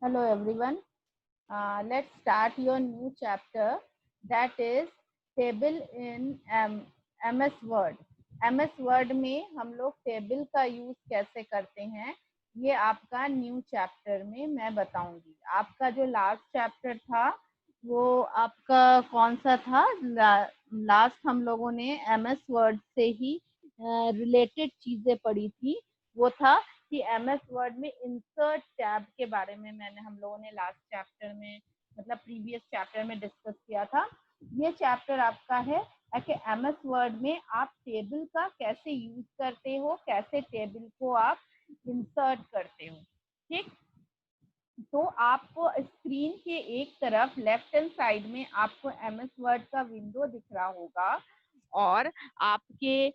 Hello everyone. Let's start your new chapter, that is table in MS Word. MS Word में हम लोग table का use कैसे करते हैं ये आपका न्यू चैप्टर में मैं बताऊंगी। आपका जो लास्ट चैप्टर था वो आपका कौन सा था? लास्ट हम लोगों ने MS Word से ही रिलेटेड चीजें पढ़ी थी। वो था कि MS वर्ड में इंसर्ट टैब के बारे में मैंने हम लोगों ने लास्ट चैप्टर में मतलब प्रीवियस चैप्टर में डिस्कस किया था। ये चैप्टर आपका है कि MS वर्ड में आप टेबल का कैसे यूज करते हो, कैसे टेबल को आप इंसर्ट करते हो। ठीक, तो आपको स्क्रीन के एक तरफ लेफ्ट हैंड साइड में आपको MS वर्ड का विंडो दिख रहा होगा और आपके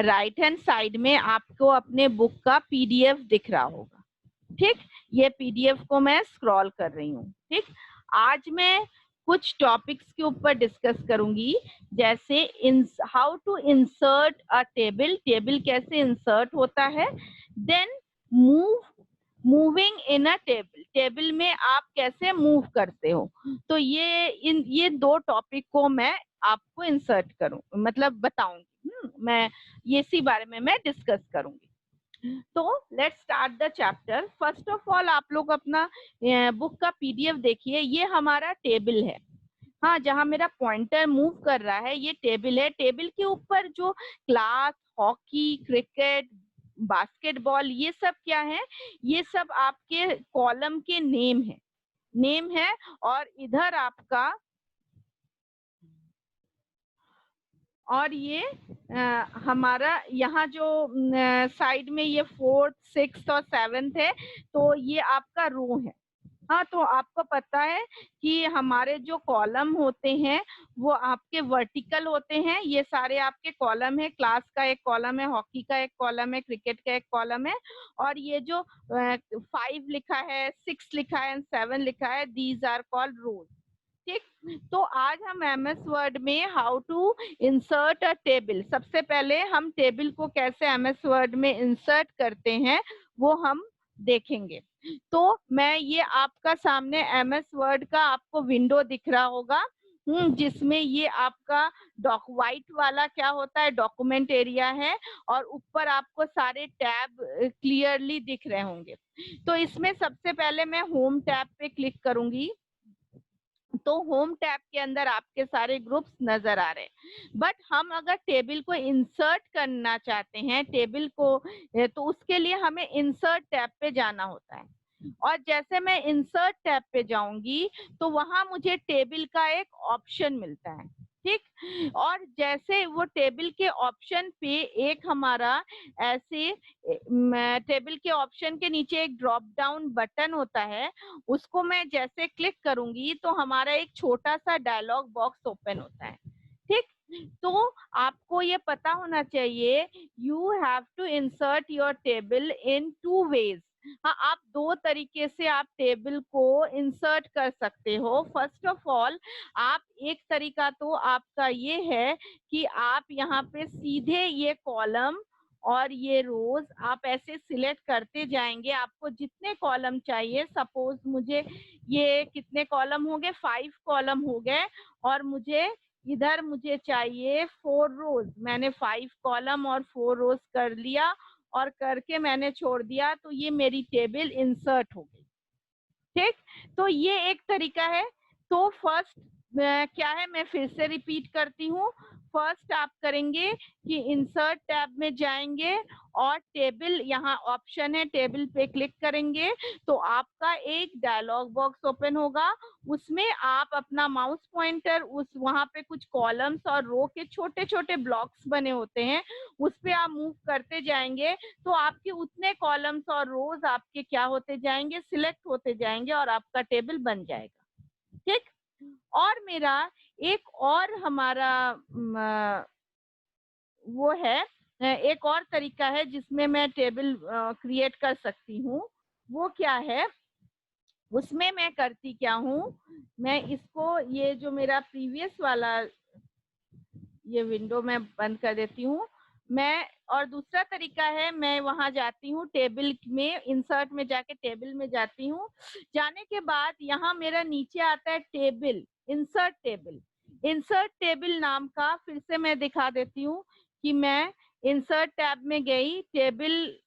राइट हैंड साइड में आपको अपने बुक का PDF दिख रहा होगा। ठीक, ये PDF को मैं स्क्रॉल कर रही हूँ। ठीक, आज मैं कुछ टॉपिक्स के ऊपर डिस्कस करूंगी, जैसे how to insert a table, table कैसे इंसर्ट होता है, then moving in a table, table में आप कैसे मूव करते हो। तो ये दो टॉपिक को मैं आपको इंसर्ट करूं मतलब बताऊंगी। मैं ये इसी बारे में मैं डिस्कस करूंगी। तो let's start the chapter. First of all आप लोग अपना बुक का PDF देखिए। ये हमारा टेबल है, हाँ, जहां मेरा पॉइंटर मूव कर रहा है ये टेबल है। टेबल के ऊपर जो क्लास, हॉकी, क्रिकेट, बास्केटबॉल, ये सब क्या है? ये सब आपके कॉलम के नेम है। और इधर आपका, और ये हमारा यहाँ जो साइड में ये 4th, 6th और 7th है, तो ये आपका रो है। हाँ, तो आपको पता है कि हमारे जो कॉलम होते हैं वो आपके वर्टिकल होते हैं। ये सारे आपके कॉलम है। क्लास का एक कॉलम है, हॉकी का एक कॉलम है, क्रिकेट का एक कॉलम है। और ये जो 5 लिखा है, 6 लिखा है, 7 लिखा है, दीज आर कॉल्ड रोज। ठीक, तो आज हम MS वर्ड में how to insert a table, सबसे पहले हम टेबल को कैसे MS वर्ड में इंसर्ट करते हैं वो हम देखेंगे। तो मैं ये आपका सामने MS वर्ड का आपको विंडो दिख रहा होगा, जिसमें ये आपका व्हाइट वाला क्या होता है, डॉक्यूमेंट एरिया है, और ऊपर आपको सारे टैब क्लियरली दिख रहे होंगे। तो इसमें सबसे पहले मैं होम टैब पे क्लिक करूंगी, तो होम टैब के अंदर आपके सारे ग्रुप्स नजर आ रहे हैं। बट हम अगर टेबल को इंसर्ट करना चाहते हैं टेबल को, तो उसके लिए हमें इंसर्ट टैब पे जाना होता है। और जैसे मैं इंसर्ट टैब पे जाऊंगी तो वहां मुझे टेबल का एक ऑप्शन मिलता है। ठीक, और जैसे वो टेबल के ऑप्शन पे एक हमारा ऐसे टेबल के ऑप्शन के नीचे एक ड्रॉप डाउन बटन होता है, उसको मैं जैसे क्लिक करूंगी तो हमारा एक छोटा सा डायलॉग बॉक्स ओपन होता है। ठीक, तो आपको ये पता होना चाहिए, you have to insert your table in 2 ways. हाँ, आप 2 तरीके से आप टेबल को इंसर्ट कर सकते हो। फर्स्ट ऑफ ऑल, आप एक तरीका तो आपका ये है कि आप यहाँ पे सीधे ये कॉलम और ये रोज आप ऐसे सिलेक्ट करते जाएंगे। आपको जितने कॉलम चाहिए, सपोज मुझे ये कितने कॉलम हो गए, 5 कॉलम हो गए, और मुझे चाहिए 4 रोज। मैंने 5 कॉलम और 4 रोज कर लिया और करके मैंने छोड़ दिया, तो ये मेरी टेबल इंसर्ट हो गई। ठीक, तो ये एक तरीका है। तो फर्स्ट क्या है, मैं फिर से रिपीट करती हूँ। फर्स्ट आप करेंगे कि इंसर्ट टैब में जाएंगे और टेबल, यहाँ ऑप्शन है, टेबल पे क्लिक करेंगे तो आपका एक डायलॉग बॉक्स ओपन होगा। उसमें आप अपना माउस पॉइंटर उस वहां पे कुछ कॉलम्स और रो के छोटे छोटे ब्लॉक्स बने होते हैं, उस पे आप मूव करते जाएंगे तो आपके उतने कॉलम्स और रोज आपके क्या होते जाएंगे, सिलेक्ट होते जाएंगे और आपका टेबल बन जाएगा। ठीक, और मेरा एक और हमारा वो है, एक और तरीका है जिसमें मैं टेबल क्रिएट कर सकती हूँ। वो क्या है, उसमें मैं करती क्या हूँ, मैं इसको, ये जो मेरा प्रीवियस वाला ये विंडो मैं बंद कर देती हूँ। मैं और दूसरा तरीका है, मैं वहां जाती हूँ टेबल में, इंसर्ट में जाके टेबल में जाती हूँ। जाने के बाद यहाँ मेरा नीचे आता है table, insert table. Insert table नाम का फिर से मैं दिखा देती हूँ कि मैं इंसर्ट टैब में गई, टेबल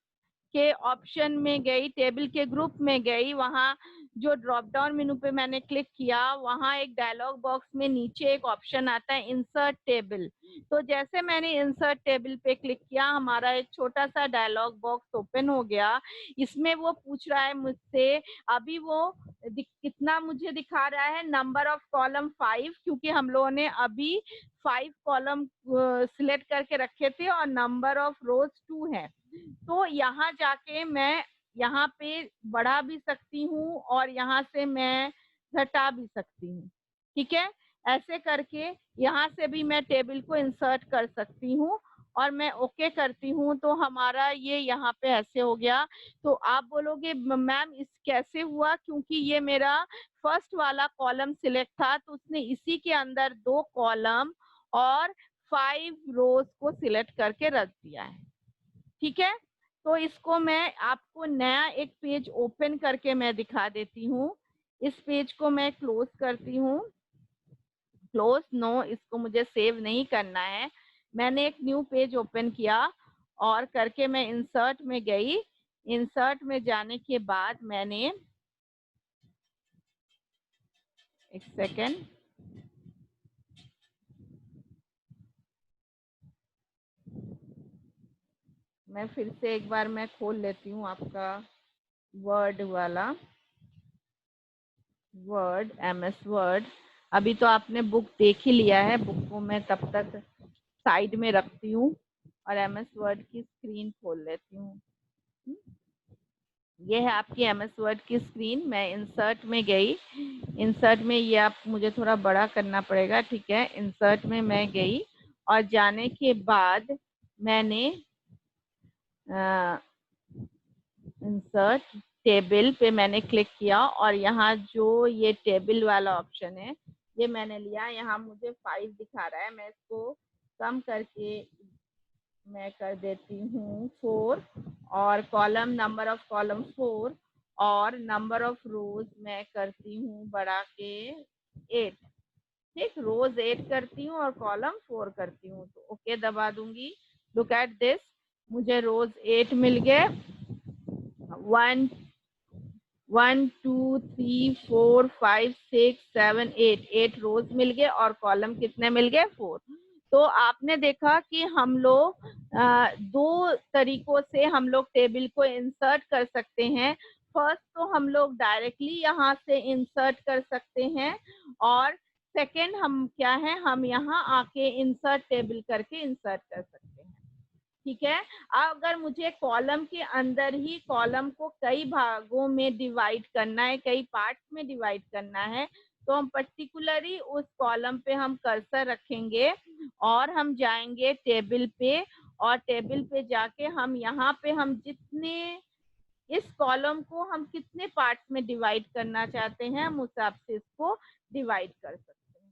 के ऑप्शन में गई, टेबल के ग्रुप में गई, वहां जो ड्रॉप डाउन मेनू पे मैंने क्लिक किया, वहां एक डायलॉग बॉक्स में नीचे एक ऑप्शन आता है इंसर्ट टेबल। तो जैसे मैंने इंसर्ट टेबल पे क्लिक किया, हमारा एक छोटा सा डायलॉग बॉक्स ओपन हो गया। इसमें वो पूछ रहा है मुझसे, अभी वो कितना मुझे दिखा रहा है, नंबर ऑफ कॉलम 5, क्योंकि हम लोगों ने अभी 5 कॉलम सिलेक्ट करके रखे थे और नंबर ऑफ रोज 2 है। तो यहाँ जाके मैं यहाँ पे बढ़ा भी सकती हूँ और यहाँ से मैं घटा भी सकती हूँ। ठीक है, ऐसे करके यहाँ से भी मैं टेबल को इंसर्ट कर सकती हूँ और मैं ओके करती हूँ, तो हमारा ये यहाँ पे ऐसे हो गया। तो आप बोलोगे मैम इस कैसे हुआ, क्योंकि ये मेरा फर्स्ट वाला कॉलम सिलेक्ट था, तो उसने इसी के अंदर 2 कॉलम और 5 रोज को सिलेक्ट करके रख दिया है। ठीक है, तो इसको मैं आपको नया एक पेज ओपन करके मैं दिखा देती हूँ। इस पेज को मैं क्लोज करती हूँ। क्लोज नो, इसको मुझे सेव नहीं करना है। मैंने एक न्यू पेज ओपन किया और करके मैं इंसर्ट में गई। इंसर्ट में जाने के बाद मैंने, एक सेकेंड, मैं फिर से एक बार मैं खोल लेती हूँ आपका वर्ड वाला, वर्ड, MS वर्ड। अभी तो आपने बुक देख ही लिया है, बुक को मैं तब तक साइड में रखती हूँ और MS वर्ड की स्क्रीन खोल लेती हूँ। ये है आपकी MS वर्ड की स्क्रीन। मैं इंसर्ट में गई, इंसर्ट में ये आप मुझे थोड़ा बड़ा करना पड़ेगा, ठीक है। इंसर्ट में मैं गई और जाने के बाद मैंने इंसर्ट टेबल पे मैंने क्लिक किया और यहाँ जो ये टेबल वाला ऑप्शन है ये मैंने लिया। यहाँ मुझे 5 दिखा रहा है, मैं इसको कम करके मैं कर देती हूँ 4 और कॉलम, नंबर ऑफ कॉलम 4 और नंबर ऑफ रोज मैं करती हूँ बढ़ा के 8। ठीक, रोज 8 करती हूँ और कॉलम 4 करती हूँ, तो ओके दबा दूंगी। लुक एट दिस, मुझे रोज 8 मिल गए। 1 2 3 4 5 6 7 8 रोज मिल गए और कॉलम कितने मिल गए, 4। तो आपने देखा कि हम लोग 2 तरीकों से हम लोग टेबल को इंसर्ट कर सकते हैं। फर्स्ट तो हम लोग डायरेक्टली यहाँ से इंसर्ट कर सकते हैं और सेकंड हम क्या है, हम यहाँ आके इंसर्ट टेबल करके इंसर्ट कर सकते हैं। ठीक है, अगर मुझे कॉलम के अंदर ही कॉलम को कई भागों में डिवाइड करना है, कई पार्ट्स में डिवाइड करना है, तो हम पर्टिकुलरली उस कॉलम पे हम कर्सर रखेंगे और हम जाएंगे टेबल पे और टेबल पे जाके हम यहाँ पे हम जितने इस कॉलम को हम कितने पार्ट्स में डिवाइड करना चाहते हैं, हम उस हिसाब से इसको डिवाइड कर सकते हैं।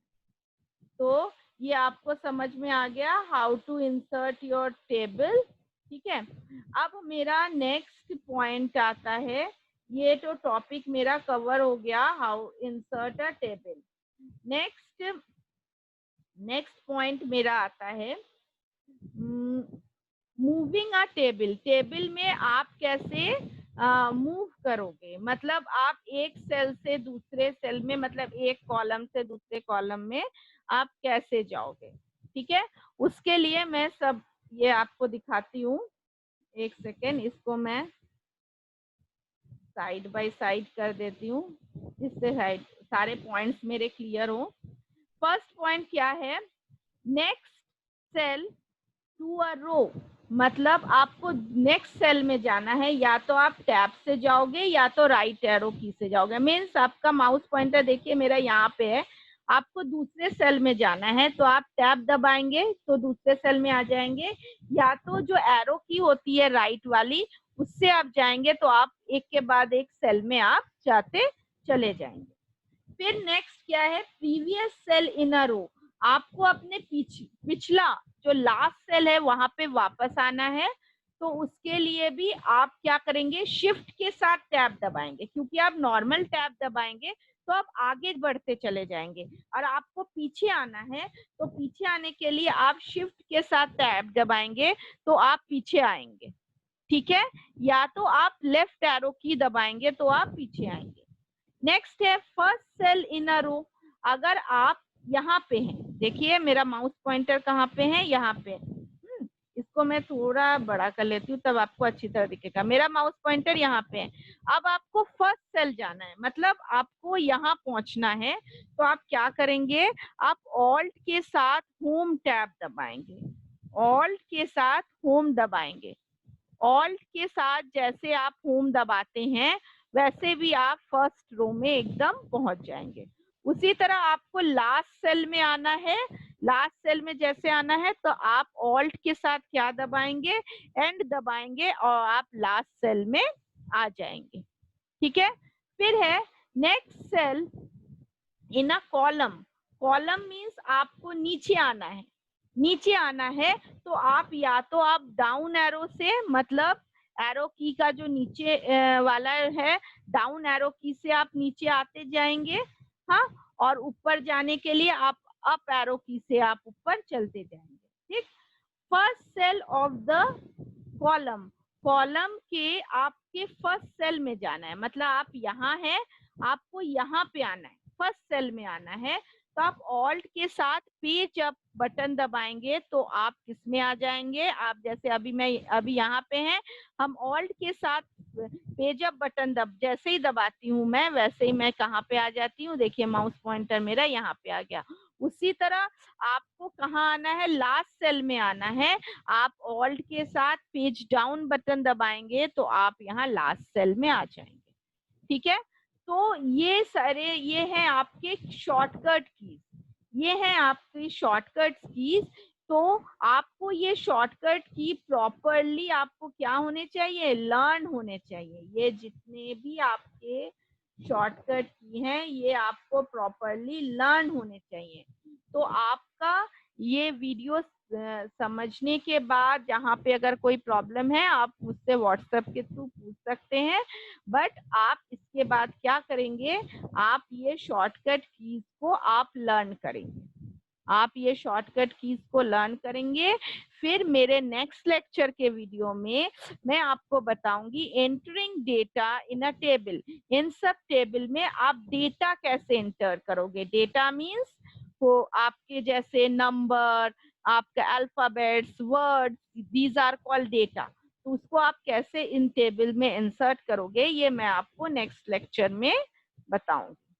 तो ये आपको समझ में आ गया, how to insert your table. ठीक है, अब मेरा नेक्स्ट पॉइंट आता है, ये तो टॉपिक मेरा कवर हो गया, how insert a table. Next point मेरा आता है मूविंग अ टेबल। टेबल में आप कैसे मूव करोगे, मतलब आप एक सेल से दूसरे सेल में, मतलब एक कॉलम से दूसरे कॉलम में आप कैसे जाओगे। ठीक है, उसके लिए मैं सब ये आपको दिखाती हूँ। एक सेकेंड, इसको मैं साइड बाय साइड कर देती हूँ, इससे सारे पॉइंट्स मेरे क्लियर हो। फर्स्ट पॉइंट क्या है, नेक्स्ट सेल टू अ रो, मतलब आपको नेक्स्ट सेल में जाना है, या तो आप टैब से जाओगे या तो राइट एरो की से जाओगे। मीन्स आपका माउस पॉइंटर देखिए मेरा यहाँ पे है, आपको दूसरे सेल में जाना है तो आप टैब दबाएंगे तो दूसरे सेल में आ जाएंगे, या तो जो एरो की होती है राइट वाली उससे आप जाएंगे तो आप एक के बाद एक सेल में आप जाते चले जाएंगे। फिर नेक्स्ट क्या है, प्रीवियस सेल इन अ रो, आपको अपने पिछला जो लास्ट सेल है वहां पे वापस आना है। तो उसके लिए भी आप क्या करेंगे, शिफ्ट के साथ टैब दबाएंगे, क्योंकि आप नॉर्मल टैब दबाएंगे तो आप आगे बढ़ते चले जाएंगे, और आपको पीछे आना है तो पीछे आने के लिए आप शिफ्ट के साथ टैब दबाएंगे तो आप पीछे आएंगे। ठीक है, या तो आप लेफ्ट एरो की दबाएंगे तो आप पीछे आएंगे। नेक्स्ट है फर्स्ट सेल इन अ रो। अगर आप यहाँ पे हैं, देखिए मेरा माउस पॉइंटर कहाँ पे है, यहाँ पे। इसको मैं थोड़ा बड़ा कर लेती हूँ तब आपको अच्छी तरह दिखेगा। मेरा माउस पॉइंटर यहाँ पे है। अब आपको फर्स्ट सेल जाना है, मतलब आपको यहाँ पहुंचना है। तो आप क्या करेंगे, आप ऑल्ट के साथ होम टैब दबाएंगे, ऑल्ट के साथ होम दबाएंगे। ऑल्ट के साथ जैसे आप होम दबाते हैं वैसे भी आप फर्स्ट रो में एकदम पहुंच जाएंगे। उसी तरह आपको लास्ट सेल में आना है। लास्ट सेल में जैसे आना है तो आप ऑल्ट के साथ क्या दबाएंगे, एंड दबाएंगे, और आप लास्ट सेल में आ जाएंगे। ठीक है, फिर है next cell in a column. Column means आपको नीचे आना है। नीचे आना है तो आप या तो आप डाउन एरो से, मतलब एरो की का जो नीचे वाला है, डाउन एरो की से आप नीचे आते जाएंगे। हाँ, और ऊपर जाने के लिए आप अप एरो की से आप ऊपर चलते जाएंगे। ठीक, first cell of the column. Column के आपके फर्स्ट सेल में जाना है, मतलब आप यहाँ हैं, आपको यहाँ पे आना है, फर्स्ट सेल में आना है। तो आप ऑल्ट के साथ पेज अप बटन दबाएंगे तो आप किस में आ जाएंगे, आप जैसे अभी यहाँ पे हैं, हम ऑल्ट के साथ पेज अप बटन जैसे ही दबाती हूँ मैं, वैसे ही मैं कहाँ पे आ जाती हूँ, देखिए माउस पॉइंटर मेरा यहाँ पे आ गया। उसी तरह आपको कहाँ आना है, लास्ट सेल में आना है। आप ऑल्ट के साथ पेज डाउन बटन दबाएंगे तो आप यहाँ लास्ट सेल में आ जाएंगे। ठीक है, तो ये हैं आपके शॉर्टकट कीज, ये हैं आपकी शॉर्टकट कीज। तो आपको ये शॉर्टकट की प्रॉपरली आपको क्या होने चाहिए, लर्न होने चाहिए। ये जितने भी आपके शॉर्टकट की हैं ये आपको प्रॉपरली लर्न होने चाहिए। तो आपका ये वीडियो समझने के बाद जहाँ पे अगर कोई प्रॉब्लम है आप मुझसे व्हाट्सएप के थ्रू पूछ सकते हैं। बट आप इसके बाद क्या करेंगे, आप ये शॉर्टकट कीज को आप लर्न करेंगे, आप ये शॉर्टकट कीज को लर्न करेंगे। फिर मेरे नेक्स्ट लेक्चर के वीडियो में मैं आपको बताऊंगी entering data in a table. इन सब टेबल में आप डेटा कैसे एंटर करोगे। डेटा मीन्स वो आपके जैसे नंबर, आपका alphabets, words, these are called data. तो उसको आप कैसे इन टेबल में इंसर्ट करोगे ये मैं आपको नेक्स्ट लेक्चर में बताऊंगी।